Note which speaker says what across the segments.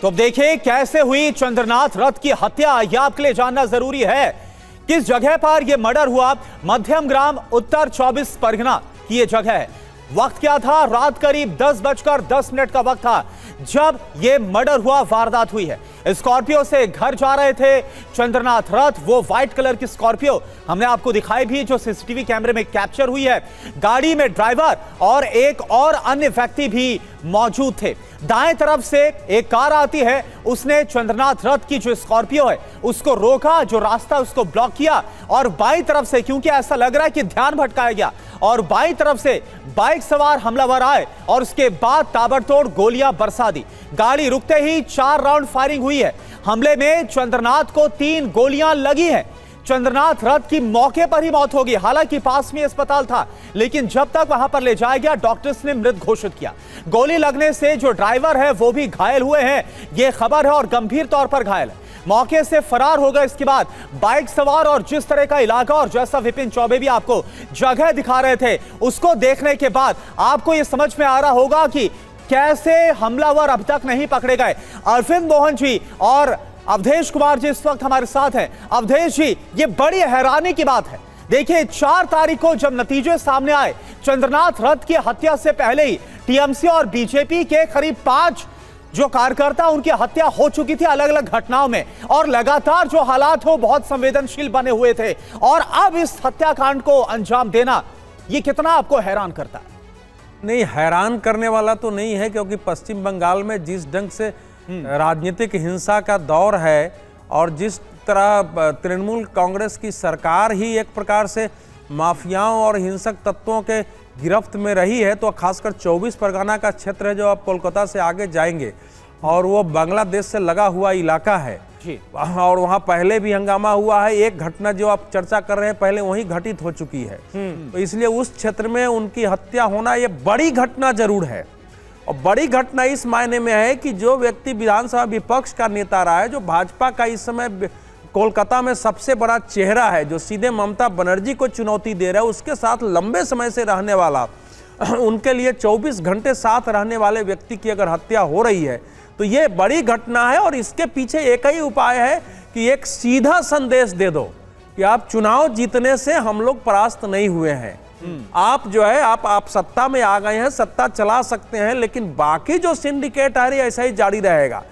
Speaker 1: तो अब देखिए कैसे हुई चंद्रनाथ रथ की हत्या, यह आपके लिए जानना जरूरी है। किस जगह पर यह मर्डर हुआ? मध्यम ग्राम, उत्तर 24 परगना की यह जगह है। वक्त क्या था? रात करीब 10:10 का वक्त था जब यह मर्डर हुआ, वारदात हुई है। स्कॉर्पियो से घर जा रहे थे चंद्रनाथ रथ, वो व्हाइट कलर की स्कॉर्पियो हमने आपको दिखाई भी, जो सीसीटीवी कैमरे में कैप्चर हुई है। गाड़ी में ड्राइवर और एक और अन्य व्यक्ति भी मौजूद थे। दाएं तरफ से एक कार आती है, उसने चंद्रनाथ रथ की जो स्कॉर्पियो है उसको रोका, जो रास्ता उसको ब्लॉक किया, और बाईं तरफ से, क्योंकि ऐसा लग रहा है कि ध्यान भटकाया गया, और बाईं तरफ से बाइक सवार हमलावर आए और उसके बाद ताबड़तोड़ गोलियां बरसा दी। गाड़ी रुकते ही 4 राउंड फायरिंग हुई है। हमले में चंद्रनाथ को 3 गोलियां लगी हैं। चंद्रनाथ रथ की मौके पर ही मौत होगी। हालांकि पास में अस्पताल था, लेकिन जब तक वहां पर ले जाया गया डॉक्टर्स ने मृत घोषित किया। गोली लगने से जो ड्राइवर है वो भी घायल हुए हैं, यह खबर है, और गंभीर तौर पर घायल है। मौके से फरार हो गए। इसके बाद बाइक सवार, और जिस तरह का इलाका और जैसा विपिन चौबे भी आपको जगह दिखा रहे थे, उसको देखने के बाद आपको यह समझ में आ रहा होगा कि कैसे हमलावर अब तक नहीं पकड़े गए। अरविंद मोहन जी और अवधेश कुमार जी इस वक्त हमारे साथ हैं। अवधेश जी, ये बड़ी हैरानी की बात है। देखिए, 4 तारीख को जब नतीजे सामने आए, चंद्रनाथ रथ की हत्या से पहले ही टीएमसी और बीजेपी के करीब 5 जो कार्यकर्ता, उनकी हत्या हो चुकी थी अलग अलग घटनाओं में, और लगातार जो हालात हो बहुत संवेदनशील बने हुए थे, और अब इस हत्याकांड को अंजाम देना, ये कितना आपको हैरान करता है?
Speaker 2: नहीं, हैरान करने वाला तो नहीं है, क्योंकि पश्चिम बंगाल में जिस ढंग से राजनीतिक हिंसा का दौर है, और जिस तरह तृणमूल कांग्रेस की सरकार ही एक प्रकार से माफियाओं और हिंसक तत्वों के गिरफ्त में रही है, तो खासकर 24 परगना का क्षेत्र है जो आप कोलकाता से आगे जाएंगे, और वो बांग्लादेश से लगा हुआ इलाका है जी। और वहाँ पहले भी हंगामा हुआ है। एक घटना जो आप चर्चा कर रहे हैं पहले वहीं घटित हो चुकी है, तो इसलिए उस क्षेत्र में उनकी हत्या होना ये बड़ी घटना जरूर है। और बड़ी घटना इस मायने में है कि जो व्यक्ति विधानसभा विपक्ष का नेता रहा है, जो भाजपा का इस समय कोलकाता में सबसे बड़ा चेहरा है, जो सीधे ममता बनर्जी को चुनौती दे रहा है, उसके साथ लंबे समय से रहने वाला, उनके लिए 24 घंटे साथ रहने वाले व्यक्ति की अगर हत्या हो रही है तो ये बड़ी घटना है। और इसके पीछे एक ही उपाय है कि एक सीधा संदेश दे दो कि आप चुनाव जीतने से हम लोग परास्त नहीं हुए हैं, आप जो है आप सत्ता में आ गए हैं, सत्ता चला सकते हैं, लेकिन बाकी जो सिंडिकेट है ऐसा ही जारी रहेगा।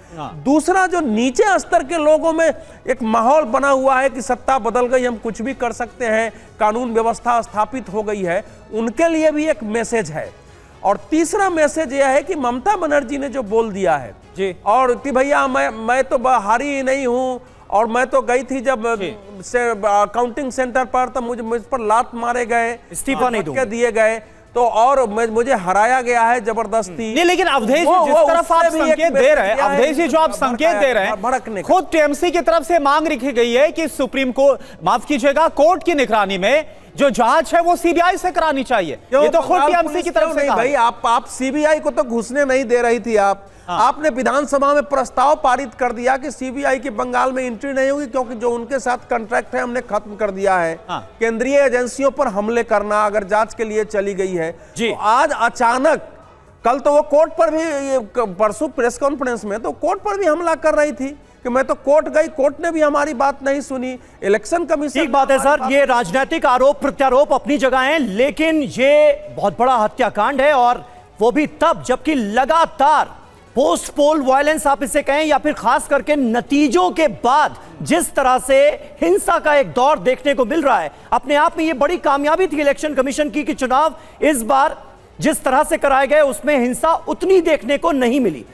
Speaker 2: दूसरा, जो नीचे स्तर के लोगों में एक माहौल बना हुआ है कि सत्ता बदल गई, हम कुछ भी कर सकते हैं, कानून व्यवस्था स्थापित हो गई है, उनके लिए भी एक मैसेज है। और तीसरा मैसेज यह है कि ममता बनर्जी ने जो बोल दिया है जी, और कि भैया मैं तो हारी ही नहीं हूं, और मैं तो गई थी जब से काउंटिंग सेंटर पर, तो मुझ पर लात मारे गए, इस्तीफा नहीं दिए गए, तो और मुझे हराया गया है जबरदस्ती।
Speaker 1: नहीं, लेकिन अवधेश जी, जिस तरफ आप संकेत दे रहे हैं, अवधेश जी जो आप संकेत दे रहे हैं, खुद टीएमसी की तरफ से मांग रखी गई है कि सुप्रीम कोर्ट, माफ कीजिएगा, कोर्ट की निगरानी में जो जांच है वो सीबीआई से करानी चाहिए। ये तो खुद टीएमसी की तरफ से।
Speaker 2: भाई, आप सीबीआई को तो घुसने नहीं दे रही थी। आपने विधानसभा में प्रस्ताव पारित कर दिया कि सीबीआई की बंगाल में एंट्री नहीं होगी, क्योंकि जो उनके साथ कॉन्ट्रैक्ट है हमने खत्म कर दिया है। केंद्रीय एजेंसियों पर हमले करना अगर जांच के लिए चली गई है, तो आज अचानक, कल तो वो कोर्ट पर भी, परसों प्रेस कॉन्फ्रेंस में तो कोर्ट पर भी हमला कर रही थी कि मैं तो कोर्ट गई, कोर्ट ने भी हमारी बात नहीं सुनी, इलेक्शन कमीशन।
Speaker 3: ठीक बात है सर, ये राजनीतिक आरोप प्रत्यारोप अपनी जगह हैं, लेकिन ये बहुत बड़ा हत्याकांड है, और वो भी तब जबकि लगातार पोस्ट पोल वायलेंस आप इसे कहें, या फिर खास करके नतीजों के बाद जिस तरह से हिंसा का एक दौर देखने को मिल रहा है, अपने आप में ये बड़ी कामयाबी थी इलेक्शन कमीशन की कि चुनाव इस बार जिस तरह से कराए गए उसमें हिंसा उतनी देखने को नहीं मिली।